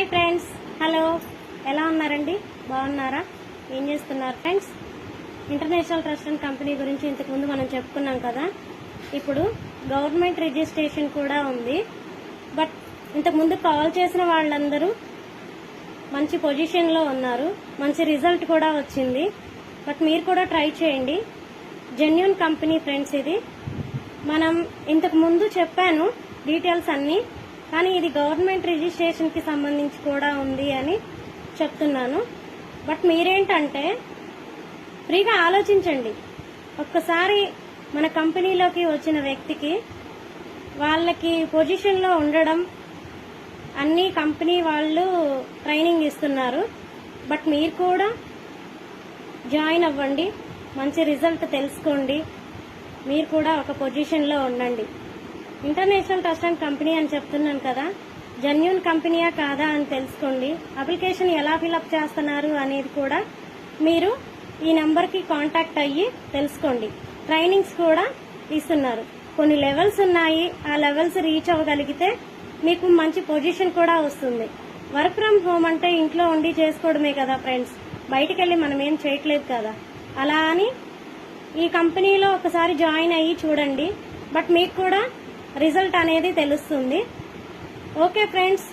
Hi friends, hello, ఎలా ఉన్నారండి? బాగున్నారా? ఏం చేస్తున్నారు friends? International trust and company గురించి ఇంతకుముందు మనం చెప్పుకున్నాం కదా. ఇప్పుడు గవర్నమెంట్ రిజిస్ట్రేషన్ కూడా ఉంది. బట్ ఇంతకుముందు కాల్ చేసిన వాళ్ళందరూ మంచి పొజిషన్లో ఉన్నారు, మంచి రిజల్ట్ కూడా వచ్చింది. బట్ మీరు కూడా ట్రై చేయండి. Genuine company friends. ఇది మనం ఇంతకు ముందు చెప్పాను డీటెయిల్స్ అన్నీ, కానీ ఇది గవర్నమెంట్ రిజిస్ట్రేషన్కి సంబంధించి కూడా ఉంది అని చెప్తున్నాను. బట్ మీరేంటంటే ఫ్రీగా ఆలోచించండి. ఒక్కసారి మన కంపెనీలోకి వచ్చిన వ్యక్తికి వాళ్ళకి పొజిషన్లో ఉండడం అన్ని కంపెనీ వాళ్ళు ట్రైనింగ్ ఇస్తున్నారు. బట్ మీరు కూడా జాయిన్ అవ్వండి, మంచి రిజల్ట్ తెలుసుకోండి, మీరు కూడా ఒక పొజిషన్లో ఉండండి. ఇంటర్నేషనల్ ట్రస్ట్ అండ్ కంపెనీ అని చెప్తున్నాను కదా, జెన్యూన్ కంపెనీయా కాదా అని తెలుసుకోండి. అప్లికేషన్ ఎలా ఫిలప్ చేస్తున్నారు అనేది కూడా మీరు ఈ నెంబర్కి కాంటాక్ట్ అయ్యి తెలుసుకోండి. ట్రైనింగ్స్ కూడా ఇస్తున్నారు. కొన్ని లెవెల్స్ ఉన్నాయి, ఆ లెవెల్స్ రీచ్ అవ్వగలిగితే మీకు మంచి పొజిషన్ కూడా వస్తుంది. వర్క్ ఫ్రమ్ హోమ్ అంటే ఇంట్లో ఉండి చేసుకోవడమే కదా ఫ్రెండ్స్, బయటికి వెళ్ళి మనం ఏం చేయట్లేదు కదా. అలా అని ఈ కంపెనీలో ఒకసారి జాయిన్ అయ్యి చూడండి. బట్ మీకు కూడా రిజల్ట్ అనేది తెలుస్తుంది. Okay friends.